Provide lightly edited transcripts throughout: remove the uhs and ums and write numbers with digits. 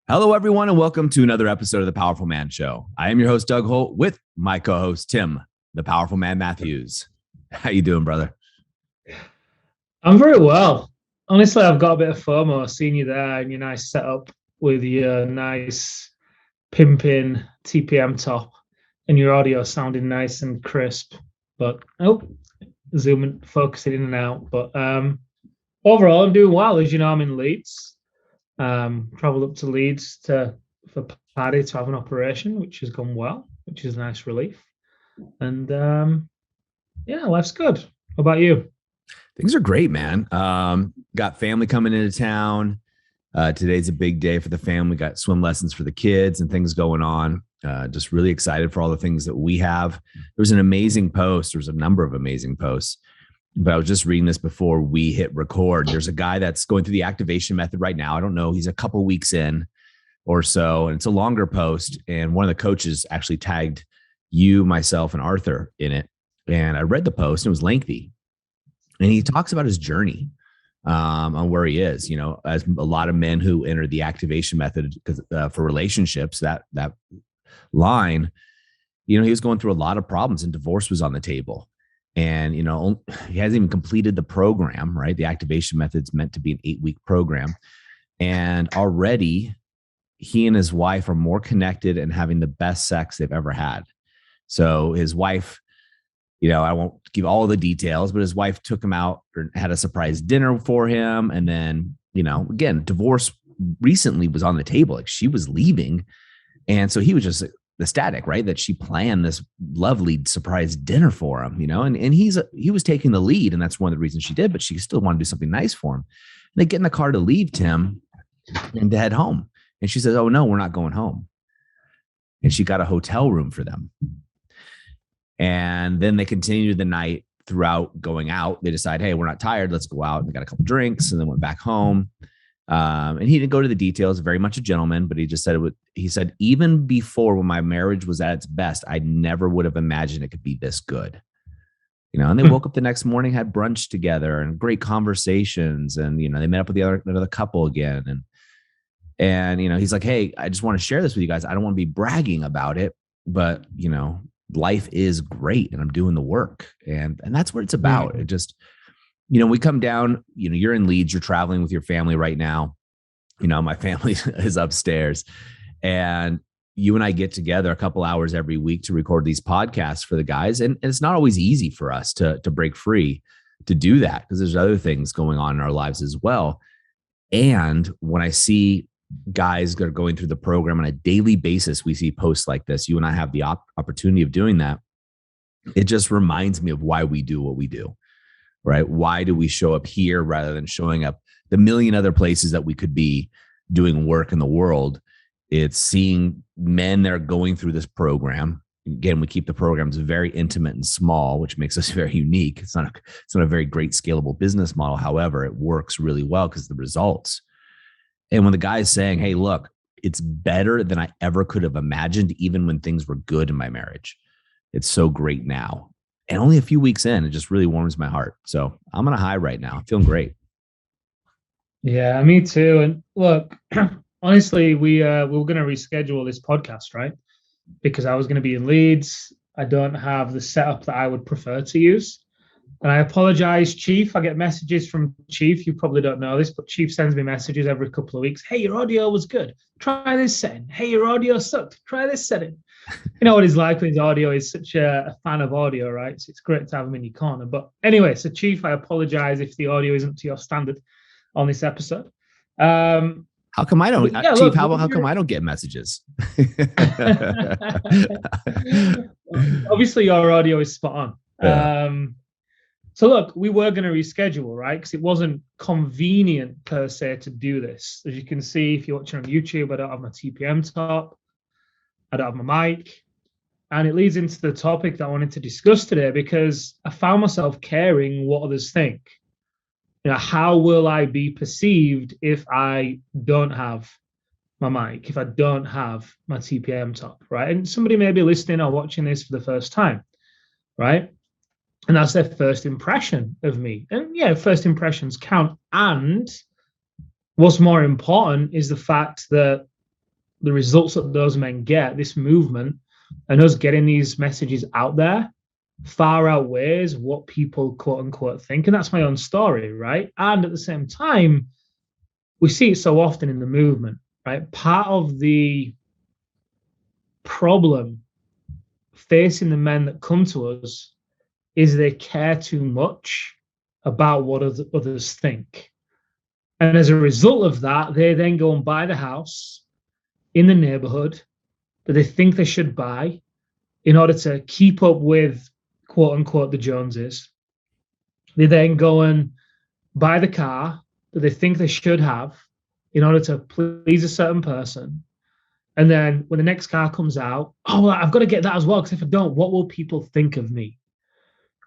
Hello, everyone, and welcome to another episode of the Powerful Man Show. I am your host, Doug Holt, with my co-host, Tim, the Powerful Man Matthews. How you doing, brother? I'm very well. Honestly, I've got a bit of FOMO seeing you there in your nice setup with your nice pimping TPM top and your audio sounding nice and crisp. But zooming, focusing in and out. But overall, I'm doing well. As you know, I'm in Leeds. Traveled up to Leeds for Paddy to have an operation, which has gone well, which is a nice relief. And yeah, life's good. How about you? Things are great, man. Got family coming into town. Today's a big day for the family. Got swim lessons for the kids and things going on. Just really excited for all the things that we have. There was an amazing post. There was a number of amazing posts, but I was just reading this before we hit record. There's a guy that's going through the activation method right now. I don't know. He's a couple weeks in or so, and it's a longer post. And one of the coaches actually tagged you, myself, and Arthur in it. And I read the post, and it was lengthy. And he talks about his journey on where he is, you know, as a lot of men who enter the activation method because for relationships, that line, you know, he was going through a lot of problems and divorce was on the table. And, you know, he hasn't even completed the program, right? The activation method's meant to be an 8-week program. And already he and his wife are more connected and having the best sex they've ever had. So his wife, you know, I won't give all the details, but his wife took him out or had a surprise dinner for him. And then, you know, again, divorce recently was on the table. Like she was leaving. And so he was just ecstatic, right? That she planned this lovely surprise dinner for him, you know, and he was taking the lead. And that's one of the reasons she did, but she still wanted to do something nice for him. And they get in the car to leave Tim and to head home. And she says, "Oh no, we're not going home." And she got a hotel room for them. And then they continued the night throughout going out. They decide, hey, we're not tired. Let's go out. And they got a couple drinks and then went back home. And he didn't go to the details, very much a gentleman, but he just said, he said, even before when my marriage was at its best, I never would have imagined it could be this good. You know, and they woke up the next morning, had brunch together and great conversations. And, you know, they met up with another couple again. And, you know, he's like, hey, I just want to share this with you guys. I don't want to be bragging about it, but, you know, life is great and I'm doing the work. And that's what it's about. It just, you know, we come down, you know, you're in Leeds, you're traveling with your family right now. You know, my family is upstairs and you and I get together a couple hours every week to record these podcasts for the guys. And it's not always easy for us to break free to do that because there's other things going on in our lives as well. And when I see guys that are going through the program on a daily basis, we see posts like this. You and I have the opportunity of doing that. It just reminds me of why we do what we do, right? Why do we show up here rather than showing up the million other places that we could be doing work in the world? It's seeing men that are going through this program. Again, we keep the programs very intimate and small, which makes us very unique. It's not a very great scalable business model. However, it works really well because of the results. And when the guy is saying, hey, look, it's better than I ever could have imagined, even when things were good in my marriage. It's so great now. And only a few weeks in, it just really warms my heart. So I'm on a high right now. I'm feeling great. Yeah, me too. And look, honestly, we were going to reschedule this podcast, right? Because I was going to be in Leeds. I don't have the setup that I would prefer to use. And I apologize, Chief. I get messages from Chief. You probably don't know this, but Chief sends me messages every couple of weeks. Hey, your audio was good. Try this setting. Hey, your audio sucked. Try this setting. You know what he's like when his audio is such a fan of audio, right? So it's great to have him in your corner. But anyway, so Chief, I apologize if the audio isn't to your standard on this episode. How come I don't, Chief? Look, how come I don't get messages? Obviously, your audio is spot on. Yeah. So look, we were going to reschedule, right? Because it wasn't convenient per se to do this. As you can see, if you're watching on YouTube, I don't have my TPM top. I don't have my mic. And it leads into the topic that I wanted to discuss today because I found myself caring what others think. You know, how will I be perceived if I don't have my mic, if I don't have my TPM top, right? And somebody may be listening or watching this for the first time, right? And that's their first impression of me. And yeah, first impressions count. And what's more important is the fact that the results that those men get, this movement, and us getting these messages out there far outweighs what people quote unquote think. And that's my own story, right? And at the same time, we see it so often in the movement, right? Part of the problem facing the men that come to us is they care too much about what others think. And as a result of that, they then go and buy the house in the neighborhood that they think they should buy in order to keep up with, quote unquote, the Joneses. They then go and buy the car that they think they should have in order to please a certain person. And then when the next car comes out, oh, well, I've got to get that as well, because if I don't, what will people think of me?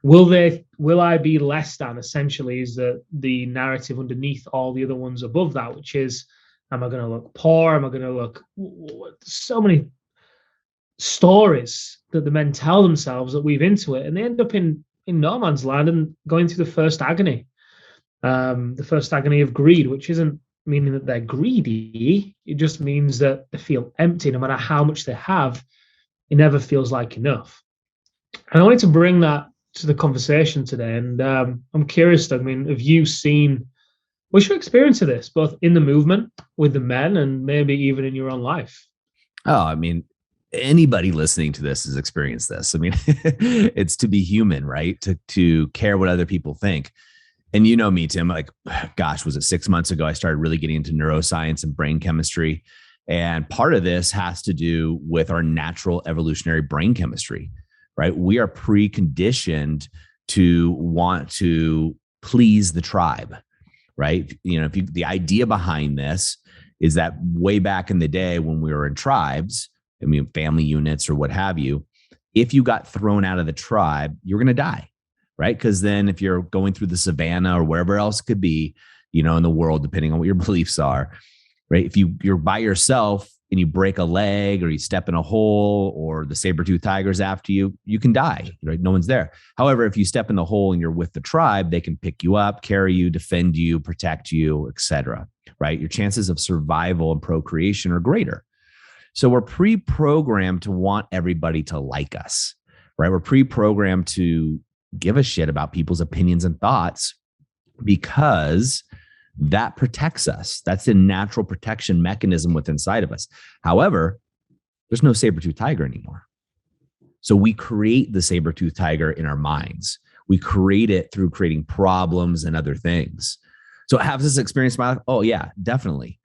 Will I be less than, essentially, is the narrative underneath all the other ones above that, which is, am I going to look poor? Am I going to look, so many stories that the men tell themselves that weave into it, and they end up in no man's land and going through the first agony of greed, which isn't meaning that they're greedy. It just means that they feel empty. No matter how much they have, it never feels like enough. And I wanted to bring that to the conversation today. And I'm curious, Doug, I mean, have you seen, what's your experience of this, both in the movement with the men and maybe even in your own life? Oh, I mean, anybody listening to this has experienced this. I mean, it's to be human, right? To care what other people think. And you know me, Tim, like, gosh, was it 6 months ago? I started really getting into neuroscience and brain chemistry. And part of this has to do with our natural evolutionary brain chemistry, right? We are preconditioned to want to please the tribe, right? You know, the idea behind this is that way back in the day when we were in tribes, I mean, family units or what have you, if you got thrown out of the tribe, you're going to die. Right? Because then if you're going through the savannah or wherever else it could be, you know, in the world, depending on what your beliefs are, right? If you're by yourself and you break a leg or you step in a hole or the saber-toothed tiger's after you, you can die, right? No one's there. However, if you step in the hole and you're with the tribe, they can pick you up, carry you, defend you, protect you, etc. Right? Your chances of survival and procreation are greater. So we're pre-programmed to want everybody to like us, right? We're pre-programmed to give a shit about people's opinions and thoughts because that protects us. That's a natural protection mechanism within inside of us. However, there's no saber-toothed tiger anymore. So we create the saber-toothed tiger in our minds. We create it through creating problems and other things. So have this experience in my life? Oh yeah, definitely.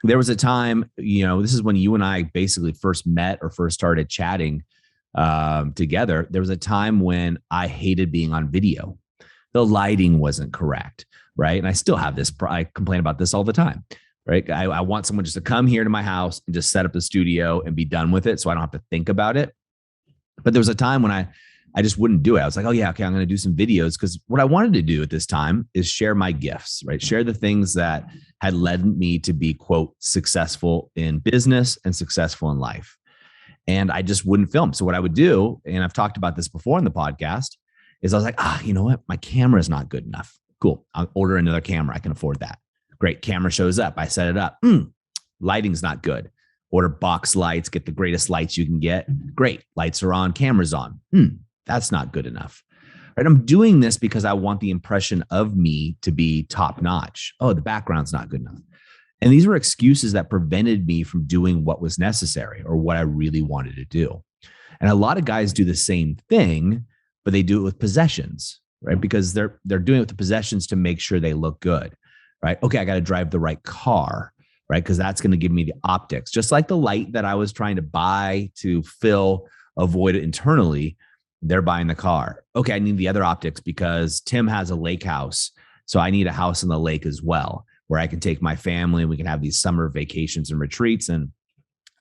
There was a time, you know, this is when you and I basically first met or first started chatting together. There was a time when I hated being on video. The lighting wasn't correct, right? And I still have this, I complain about this all the time, right? I want someone just to come here to my house and just set up the studio and be done with it so I don't have to think about it. But there was a time when I just wouldn't do it. I was like, oh yeah, okay, I'm going to do some videos, because what I wanted to do at this time is share my gifts, right? Share the things that had led me to be, quote, successful in business and successful in life. And I just wouldn't film. So what I would do, and I've talked about this before in the podcast, is I was like, you know what? My camera is not good enough. Cool. I'll order another camera. I can afford that. Great. Camera shows up. I set it up. Lighting's not good. Order box lights, get the greatest lights you can get. Great. Lights are on, cameras on. That's not good enough. Right? I'm doing this because I want the impression of me to be top notch. Oh, the background's not good enough. And these were excuses that prevented me from doing what was necessary or what I really wanted to do. And a lot of guys do the same thing, but they do it with possessions, right? Because they're doing it with the possessions to make sure they look good, right? Okay, I got to drive the right car, right? Because that's going to give me the optics. Just like the light that I was trying to buy to fill a void internally, they're buying the car. Okay, I need the other optics because Tim has a lake house, so I need a house in the lake as well, where I can take my family and we can have these summer vacations and retreats and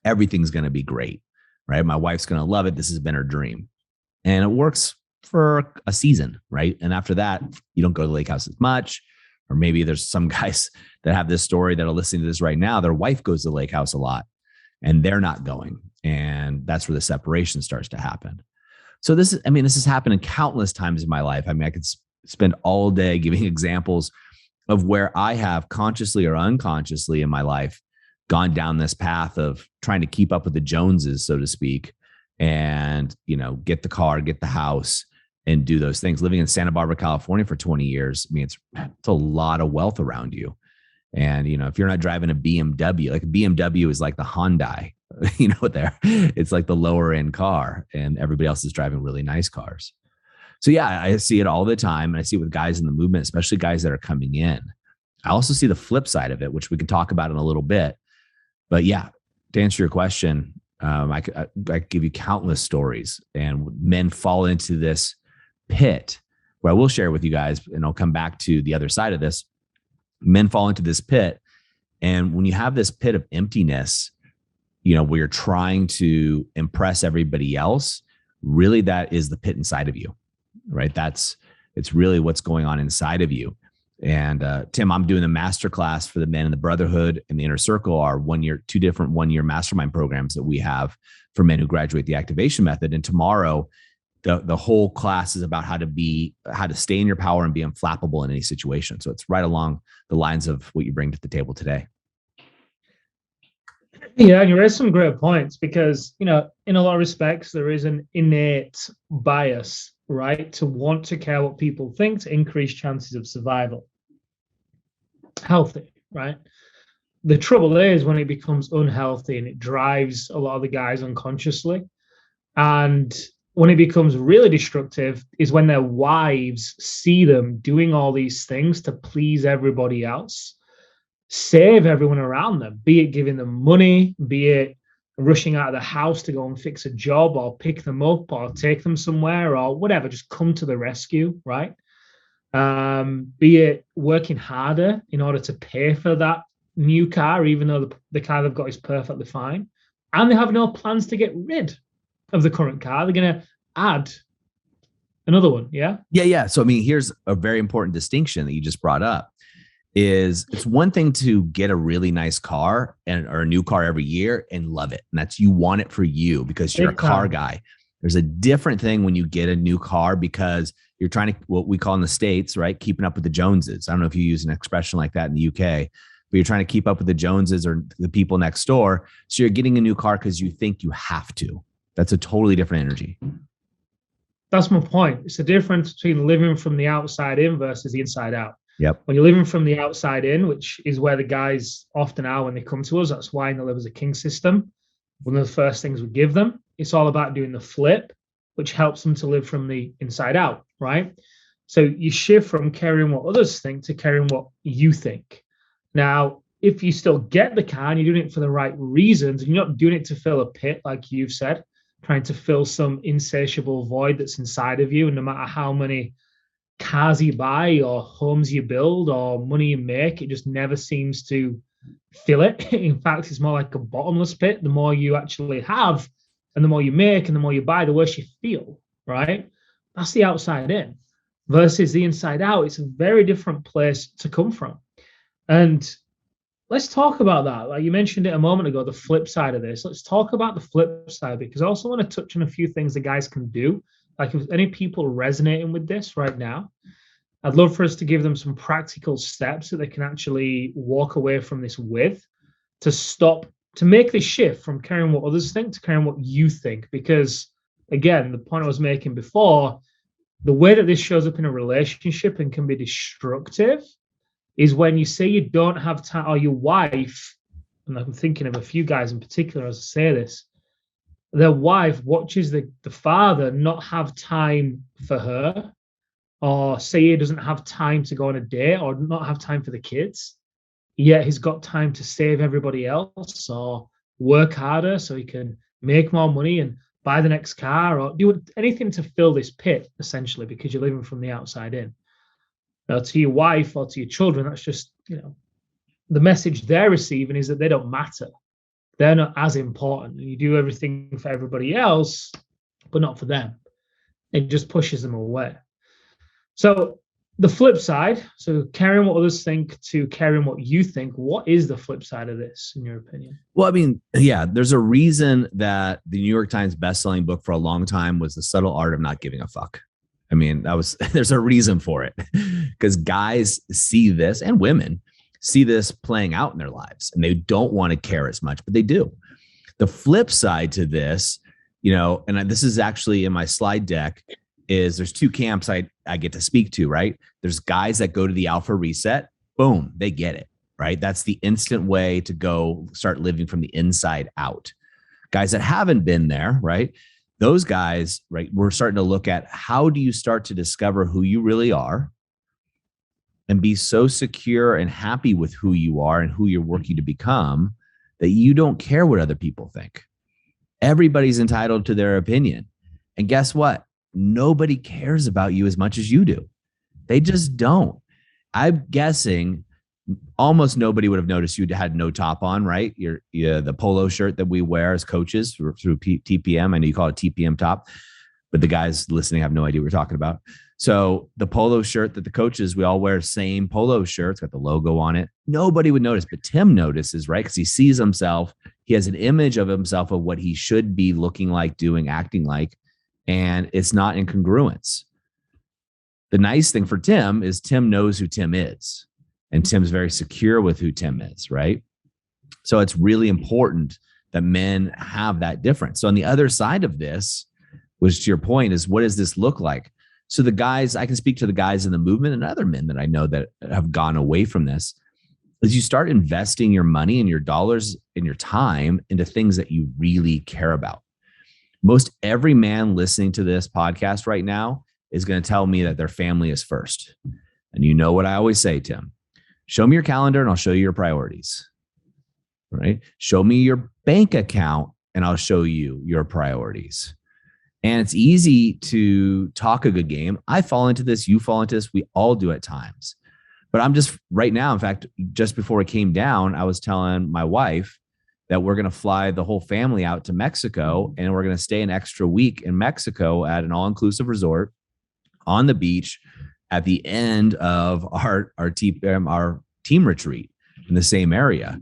everything's going to be great, right? My wife's going to love it. This has been her dream. And it works for a season, right? And after that, you don't go to the lake house as much. Or maybe there's some guys that have this story that are listening to this right now. Their wife goes to the lake house a lot and they're not going. And that's where the separation starts to happen. So this has happened countless times in my life. I mean, I could spend all day giving examples of where I have consciously or unconsciously in my life gone down this path of trying to keep up with the Joneses, so to speak, and, get the car, get the house, and do those things. Living in Santa Barbara, California for 20 years, I mean, it's a lot of wealth around you. And, if you're not driving a BMW, like a BMW is like the Hyundai, it's like the lower end car, and everybody else is driving really nice cars. So yeah, I see it all the time. And I see it with guys in the movement, especially guys that are coming in. I also see the flip side of it, which we can talk about in a little bit. But yeah, to answer your question, I could give you countless stories, and men fall into this pit where I will share with you guys, and I'll come back to the other side of this. Men fall into this pit. And when you have this pit of emptiness, where you're trying to impress everybody else, really that is the pit inside of you, right? It's really what's going on inside of you. And Tim, I'm doing a masterclass for the men in the Brotherhood and the Inner Circle, are 1 year, 2 different 1 year mastermind programs that we have for men who graduate the activation method. And tomorrow, the whole class is about how to stay in your power and be unflappable in any situation. So it's right along the lines of what you bring to the table today. Yeah, and you raised some great points, because, in a lot of respects, there is an innate bias, right, to want to care what people think, to increase chances of survival. Healthy, right? The trouble is when it becomes unhealthy, and it drives a lot of the guys unconsciously. And when it becomes really destructive is when their wives see them doing all these things to please everybody else, save everyone around them, be it giving them money, be it rushing out of the house to go and fix a job, or pick them up, or take them somewhere, or whatever, just come to the rescue, right? Be it working harder in order to pay for that new car, even though the car they've got is perfectly fine, and they have no plans to get rid of the current car. They're going to add another one. Yeah. So I mean, here's a very important distinction that you just brought up. Is it's one thing to get a really nice car or a new car every year and love it, and that's, you want it for you because you're a car guy. There's a different thing when you get a new car because you're trying to, what we call in the States, right, keeping up with the Joneses. I don't know if you use an expression like that in the UK, but you're trying to keep up with the Joneses or the people next door. So you're getting a new car because you think you have to. That's a totally different energy. That's my point. It's the difference between living from the outside in versus the inside out. Yep. When you're living from the outside in, which is where the guys often are when they come to us, that's why in the Live as a King system, one of the first things we give them, it's all about doing the flip, which helps them to live from the inside out, right? So you shift from caring what others think to caring what you think. Now, if you still get the car and you're doing it for the right reasons, and you're not doing it to fill a pit, like you've said, trying to fill some insatiable void that's inside of you, and no matter how many cars you buy or homes you build or money you make, it just never seems to fill it. In fact, it's more like a bottomless pit. The more you actually have and the more you make and the more you buy, the worse you feel, right? That's the outside in versus the inside out. It's a very different place to come from. And let's talk about that. Like you mentioned it a moment ago, the flip side of this. Let's talk about the flip side, because I also want to touch on a few things the guys can do. Like if any people resonating with this right now, I'd love for us to give them some practical steps that they can actually walk away from this with, to stop, to make this shift from caring what others think to caring what you think. Because again, the point I was making before, the way that this shows up in a relationship and can be destructive is when you say you don't have time, or your wife, and I'm thinking of a few guys in particular as I say this, their wife watches the father not have time for her, or say he doesn't have time to go on a date, or not have time for the kids, yet he's got time to save everybody else or work harder so he can make more money and buy the next car or do anything to fill this pit, essentially, because you're living from the outside in. Now, to your wife or to your children, that's just, the message they're receiving is that they don't matter. They're not as important. You do everything for everybody else, but not for them. It just pushes them away. So the flip side, so caring what others think to caring what you think, what is the flip side of this, in your opinion? Well, I mean, yeah, there's a reason that the New York Times bestselling book for a long time was The Subtle Art of Not Giving a Fuck. I mean, there's a reason for it, because guys see this, and women, see this playing out in their lives and they don't want to care as much, but they do. The flip side to this, and this is actually in my slide deck, is there's two camps I get to speak to, right? There's guys that go to the alpha reset, boom, they get it, right? That's the instant way to go start living from the inside out. Guys that haven't been there, right? Those guys, right? We're starting to look at how do you start to discover who you really are and be so secure and happy with who you are and who you're working to become that you don't care what other people think. Everybody's entitled to their opinion. And guess what? Nobody cares about you as much as you do. They just don't. I'm guessing almost nobody would have noticed you had no top on, right? The polo shirt that we wear as coaches through TPM. I know you call it TPM top, but the guys listening have no idea what we're talking about. So the polo shirt that the coaches, we all wear same polo shirt. It's got the logo on it. Nobody would notice, but Tim notices, right? Because he sees himself. He has an image of himself of what he should be looking like, doing, acting like, and it's not in congruence. The nice thing for Tim is Tim knows who Tim is, and Tim's very secure with who Tim is, right? So it's really important that men have that difference. So on the other side of this, which to your point is, what does this look like? So the guys, I can speak to the guys in the movement and other men that I know that have gone away from this, is you start investing your money and your dollars and your time into things that you really care about. Most every man listening to this podcast right now is going to tell me that their family is first. And you know what I always say, Tim, show me your calendar and I'll show you your priorities, right? Show me your bank account and I'll show you your priorities. And it's easy to talk a good game. I fall into this. You fall into this. We all do at times. But I'm just right now, in fact, just before it came down, I was telling my wife that we're going to fly the whole family out to Mexico and we're going to stay an extra week in Mexico at an all-inclusive resort on the beach at the end of our team retreat in the same area.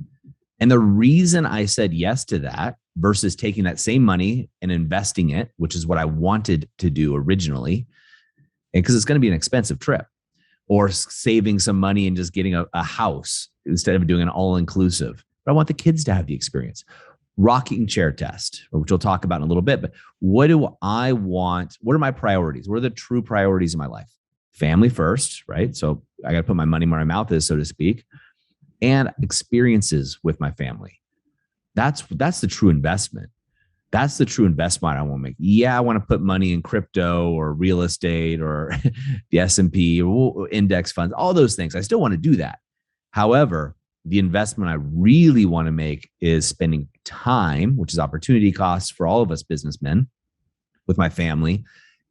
And the reason I said yes to that versus taking that same money and investing it, which is what I wanted to do originally, and because it's going to be an expensive trip, or saving some money and just getting a house instead of doing an all-inclusive. But I want the kids to have the experience. Rocking chair test, which we'll talk about in a little bit. But what do I want? What are my priorities? What are the true priorities in my life? Family first, right? So I got to put my money where my mouth is, so to speak, and experiences with my family. That's the true investment. That's the true investment I want to make. Yeah, I want to put money in crypto or real estate or the S&P or index funds, all those things. I still want to do that. However, the investment I really want to make is spending time, which is opportunity costs for all of us businessmen, with my family,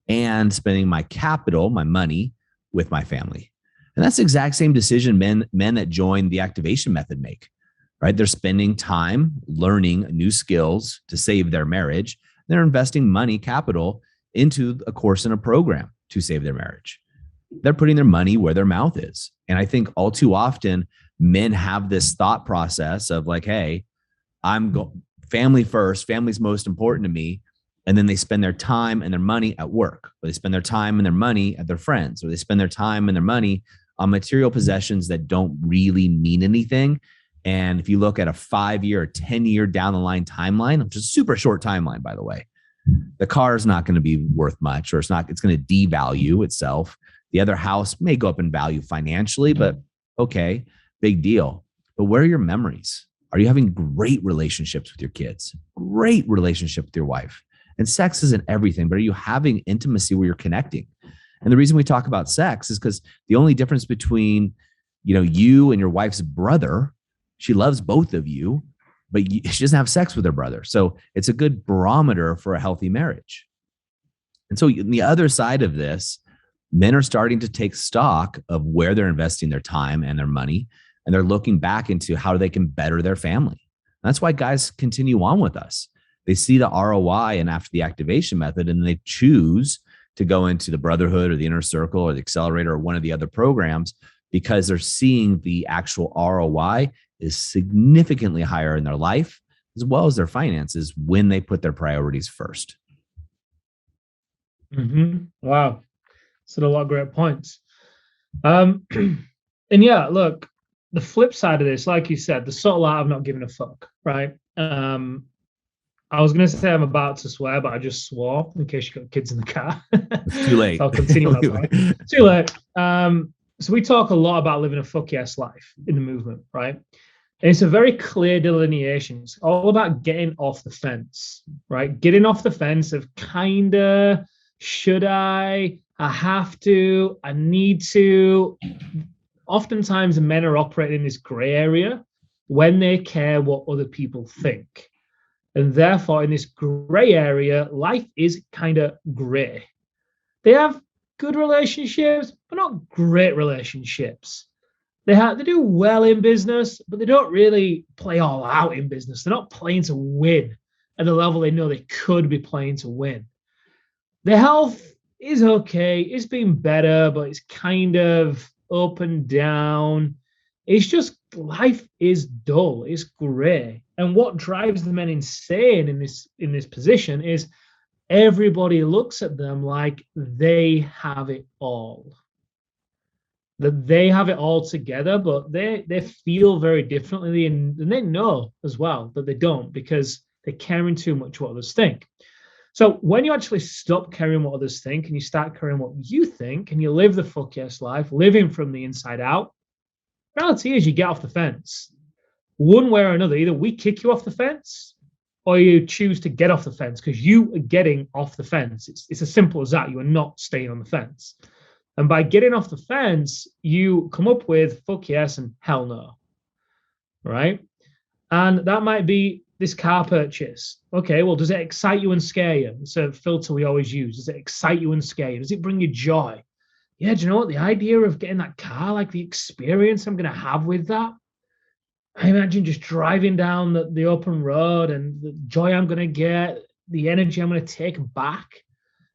and spending my capital, my money, with my family. And that's the exact same decision men that join the activation method make, right? They're spending time learning new skills to save their marriage. They're investing money, capital, into a course and a program to save their marriage. They're putting their money where their mouth is. And I think all too often, men have this thought process of like, hey, family first, family's most important to me. And then they spend their time and their money at work, or they spend their time and their money at their friends, or they spend their time and their money on material possessions that don't really mean anything. And if you look at a 5-year or 10-year down the line timeline, which is a super short timeline, by the way, the car is not going to be worth much, or it's going to devalue itself. The other house may go up in value financially, but okay, big deal. But where are your memories? Are you having great relationships with your kids? Great relationship with your wife? And sex isn't everything, but are you having intimacy where you're connecting? And the reason we talk about sex is because the only difference between, you and your wife's brother, she loves both of you, but she doesn't have sex with her brother. So it's a good barometer for a healthy marriage. And so on the other side of this, men are starting to take stock of where they're investing their time and their money, and they're looking back into how they can better their family. That's why guys continue on with us. They see the ROI and after the activation method, and they choose to go into the brotherhood or the inner circle or the accelerator or one of the other programs because they're seeing the actual ROI is significantly higher in their life as well as their finances when they put their priorities first. Mm-hmm. Wow. Said a lot of great points. And yeah, look, the flip side of this, like you said, the subtle art of not giving a fuck, right? I was going to say I'm about to swear, but I just swore in case you got kids in the car. It's too late. So I'll continue my part. Too late. So we talk a lot about living a fuck yes life in the movement, right? And it's a very clear delineation. It's all about getting off the fence, right? Getting off the fence of kinda, should I have to, I need to. Oftentimes, men are operating in this gray area when they care what other people think. And therefore, in this gray area, life is kind of gray. They have good relationships, but not great relationships. They do well in business, but they don't really play all out in business. They're not playing to win at the level they know they could be playing to win. Their health is okay. It's been better, but it's kind of up and down. It's just life is dull. It's gray. And what drives the men insane in this position is everybody looks at them like they have it all. That they have it all together, but they feel very differently, and they know as well that they don't, because they're caring too much what others think. So when you actually stop caring what others think and you start caring what you think, and you live the fuck yes life, living from the inside out, reality is you get off the fence. One way or another, either we kick you off the fence or you choose to get off the fence, because you are getting off the fence. It's as simple as that. You are not staying on the fence. And by getting off the fence, you come up with fuck yes and hell no, right? And that might be this car purchase. Okay, well, does it excite you and scare you? It's a filter we always use. Does it excite you and scare you? Does it bring you joy? Yeah, do you know what? The idea of getting that car, like the experience I'm going to have with that, I imagine just driving down the open road and the joy I'm going to get, the energy I'm going to take back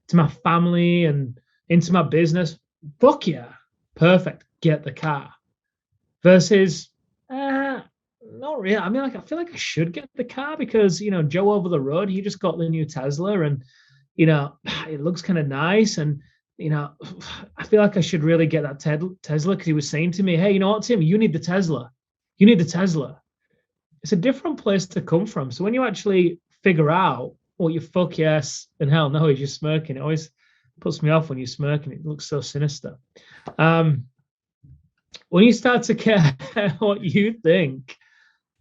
to my family and into my business. Fuck yeah. Perfect. Get the car. Versus, not really. I mean, like, I feel like I should get the car because, Joe over the road, he just got the new Tesla and, it looks kind of nice. And, I feel like I should really get that Tesla because he was saying to me, hey, you know what, Tim, you need the Tesla. You need the Tesla. It's a different place to come from. So when you actually figure out what your fuck yes and hell no is, you're smirking. It always puts me off when you're smirking. It looks so sinister. When you start to care what you think,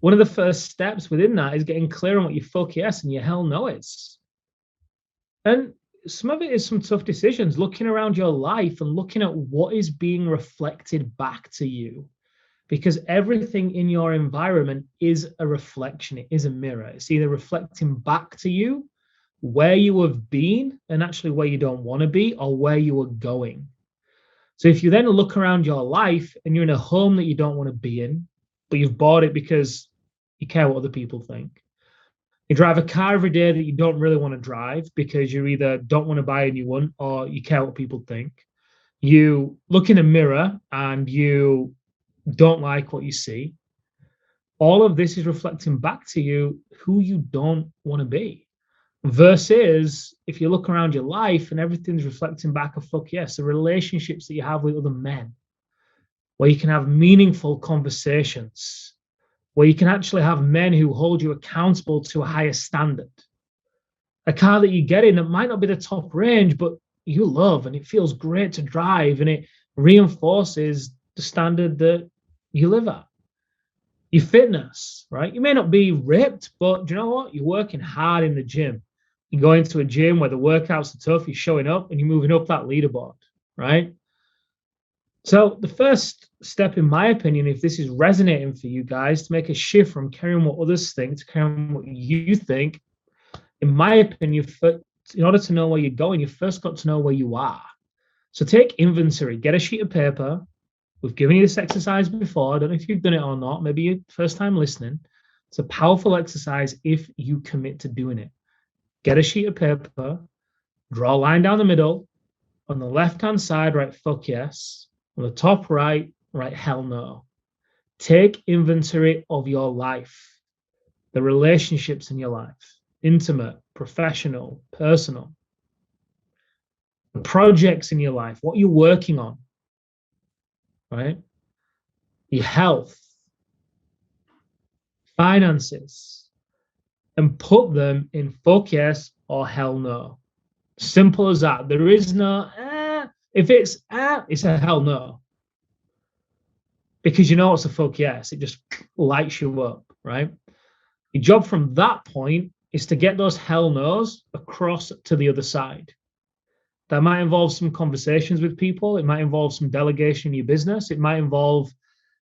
one of the first steps within that is getting clear on what your fuck yes and your hell no is. And some of it is some tough decisions, looking around your life and looking at what is being reflected back to you. Because everything in your environment is a reflection. It is a mirror. It's either reflecting back to you where you have been and actually where you don't want to be, or where you are going. So if you then look around your life and you're in a home that you don't want to be in, but you've bought it because you care what other people think. You drive a car every day that you don't really want to drive because you either don't want to buy a new one or you care what people think. You look in a mirror and you don't like what you see. All of this is reflecting back to you who you don't want to be. Versus if you look around your life and everything's reflecting back a fuck yes, the relationships that you have with other men, where you can have meaningful conversations, where you can actually have men who hold you accountable to a higher standard. A car that you get in that might not be the top range, but you love and it feels great to drive and it reinforces the standard that you live at. Your fitness, right? You may not be ripped, but do you know what? You're working hard in the gym. You go into a gym where the workouts are tough, you're showing up and you're moving up that leaderboard, right? So the first step, in my opinion, if this is resonating for you guys, to make a shift from caring what others think to caring what you think, in my opinion, in order to know where you're going, you first got to know where you are. So take inventory, get a sheet of paper. We've given you this exercise before. I don't know if you've done it or not. Maybe your first time listening. It's a powerful exercise if you commit to doing it. Get a sheet of paper, draw a line down the middle. On the left-hand side, write fuck yes. On the top right, write hell no. Take inventory of your life, the relationships in your life, intimate, professional, personal, the projects in your life, what you're working on, right? Your health, finances and put them in fuck yes or hell no. Simple as that. There is no, if it's a hell no. Because you know it's a fuck yes. It just lights you up, right? Your job from that point is to get those hell no's across to the other side. That might involve some conversations with people. It might involve some delegation in your business. It might involve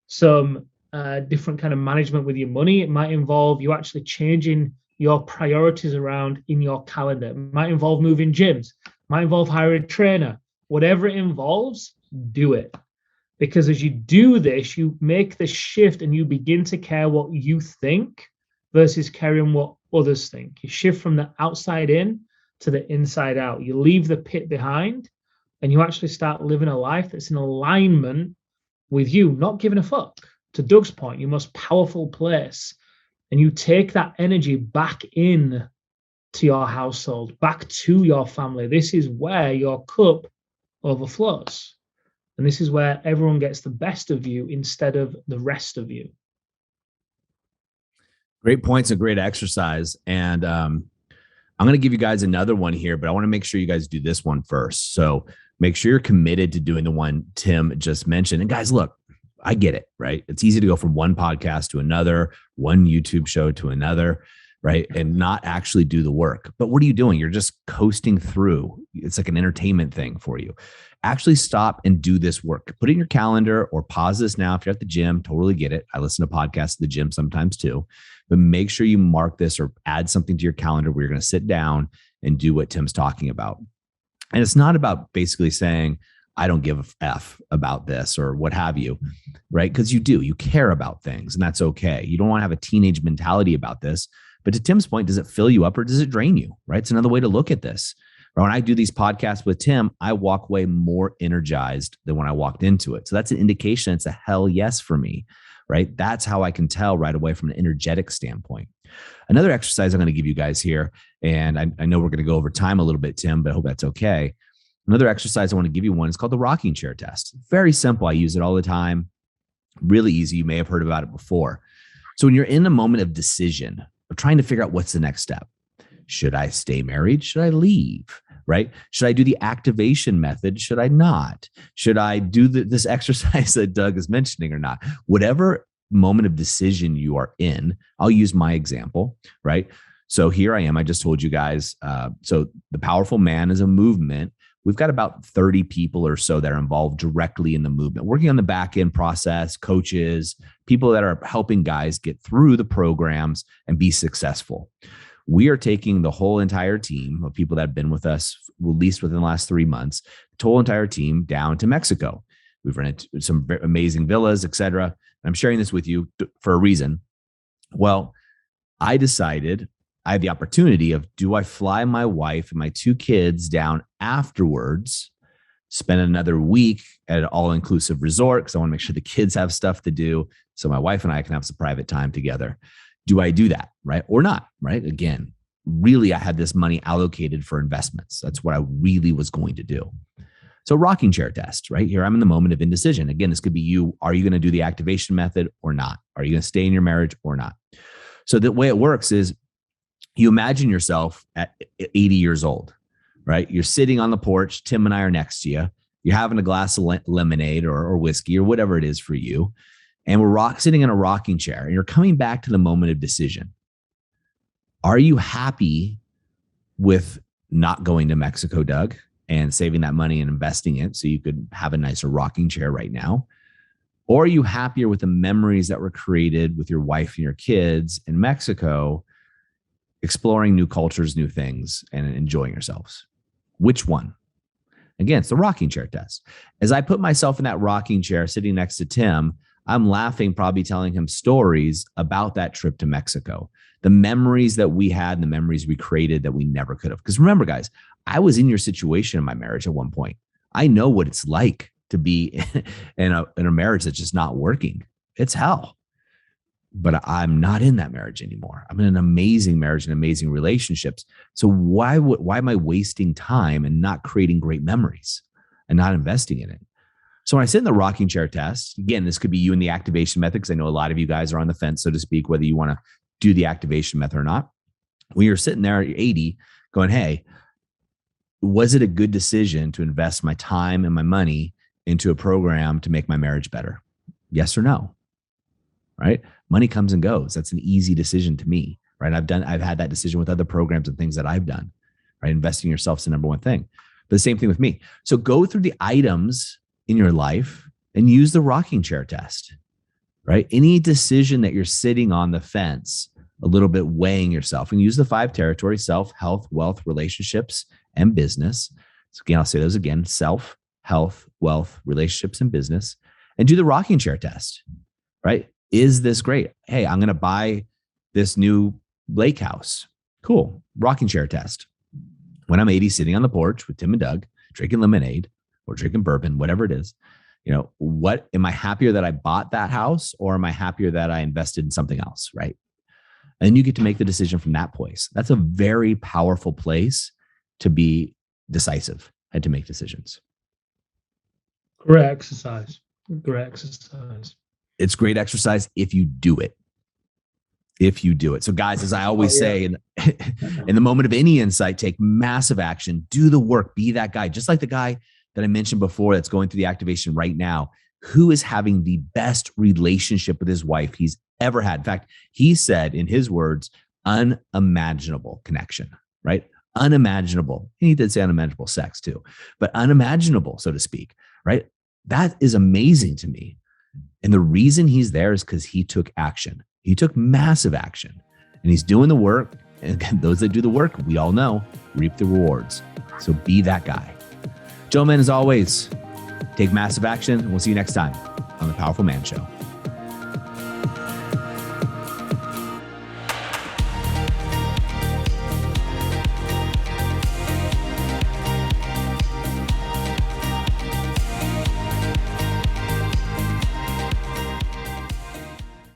some different kind of management with your money. It might involve you actually changing your priorities around in your calendar. It might involve moving gyms. It might involve hiring a trainer. Whatever it involves, do it. Because as you do this, you make the shift and you begin to care what you think versus caring what others think. You shift from the outside in to the inside out. You leave the pit behind and you actually start living a life that's in alignment with you, not giving a fuck. To Doug's point, your most powerful place. And you take that energy back in to your household, back to your family. This is where your cup overflows. And this is where everyone gets the best of you instead of the rest of you. Great points and great exercise. And I'm going to give you guys another one here, but I want to make sure you guys do this one first. So make sure you're committed to doing the one Tim just mentioned. And guys, look, I get it, right? It's easy to go from one podcast to another, one YouTube show to another, right? And not actually do the work. But what are you doing? You're just coasting through. It's like an entertainment thing for you. Actually stop and do this work. Put it in your calendar or pause this now. If you're at the gym, totally get it. I listen to podcasts at the gym sometimes too, but make sure you mark this or add something to your calendar where you're going to sit down and do what Tim's talking about. And it's not about basically saying, I don't give a F about this or what have you, right? Because you do, you care about things and that's okay. You don't want to have a teenage mentality about this. But to Tim's point, does it fill you up or does it drain you, right? It's another way to look at this. When I do these podcasts with Tim, I walk away more energized than when I walked into it. So that's an indication it's a hell yes for me, right? That's how I can tell right away from an energetic standpoint. Another exercise I'm going to give you guys here, and I know we're going to go over time a little bit, Tim, but I hope that's okay. Another exercise I want to give you one is called the rocking chair test. Very simple. I use it all the time. Really easy. You may have heard about it before. So when you're in a moment of decision, of trying to figure out what's the next step, should I stay married? Should I leave? Right? Should I do the activation method? Should I not? Should I do this exercise that Doug is mentioning or not? Whatever moment of decision you are in, I'll use my example, right? So here I am. I just told you guys. So the Powerful Man is a movement. We've got about 30 people or so that are involved directly in the movement, working on the back end process, coaches, people that are helping guys get through the programs and be successful. We are taking the whole entire team of people that have been with us, at least within the last 3 months, the whole entire team down to Mexico. We've rented some amazing villas, et cetera. I'm sharing this with you for a reason. Well, I decided I had the opportunity of, do I fly my wife and my 2 kids down afterwards, spend another week at an all-inclusive resort because I want to make sure the kids have stuff to do so my wife and I can have some private time together. Do I do that, right? Or not, right? Again, really, I had this money allocated for investments. That's what I really was going to do. So rocking chair test, right? Here I'm in the moment of indecision. Again, this could be you. Are you going to do the activation method or not? Are you going to stay in your marriage or not? So the way it works is you imagine yourself at 80 years old, right? You're sitting on the porch. Tim and I are next to you. You're having a glass of lemonade or whiskey or whatever it is for you. And we're sitting in a rocking chair and you're coming back to the moment of decision. Are you happy with not going to Mexico, Doug, and saving that money and investing it so you could have a nicer rocking chair right now? Or are you happier with the memories that were created with your wife and your kids in Mexico, exploring new cultures, new things, and enjoying yourselves? Which one? Again, it's the rocking chair test. As I put myself in that rocking chair sitting next to Tim, I'm laughing, probably telling him stories about that trip to Mexico, the memories that we had and the memories we created that we never could have. Because remember, guys, I was in your situation in my marriage at one point. I know what it's like to be in a marriage that's just not working. It's hell. But I'm not in that marriage anymore. I'm in an amazing marriage and amazing relationships. So why am I wasting time and not creating great memories and not investing in it? So when I sit in the rocking chair test, again, this could be you in the activation method, because I know a lot of you guys are on the fence, so to speak, whether you want to do the activation method or not. When you're sitting there at 80 going, hey, was it a good decision to invest my time and my money into a program to make my marriage better? Yes or no? Right? Money comes and goes. That's an easy decision to me, right? I've had that decision with other programs and things that I've done, right? Investing in yourself is the number one thing. But the same thing with me. So go through the items in your life and use the rocking chair test, right? Any decision that you're sitting on the fence, a little bit weighing yourself, and use the 5 territories: self, health, wealth, relationships, and business. So again, I'll say those again: self, health, wealth, relationships, and business. And do the rocking chair test, right? Is this great? Hey, I'm going to buy this new lake house. Cool. Rocking chair test. When I'm 80, sitting on the porch with Tim and Doug, drinking lemonade or drinking bourbon, whatever it is, what am I happier that I bought that house, or am I happier that I invested in something else? Right. And you get to make the decision from that place. That's a very powerful place to be decisive and to make decisions. Great exercise. Great exercise. It's great exercise if you do it. If you do it. So guys, as I always say, in the moment of any insight, take massive action, do the work, be that guy, just like the guy that I mentioned before that's going through the activation right now, who is having the best relationship with his wife he's ever had. In fact, he said in his words, unimaginable connection, right? Unimaginable. He did say unimaginable sex too, but unimaginable, so to speak, right? That is amazing to me. And the reason he's there is because he took action. He took massive action, and he's doing the work. And again, those that do the work, we all know, reap the rewards. So be that guy. Gentlemen, as always, take massive action, and we'll see you next time on The Powerful Man Show.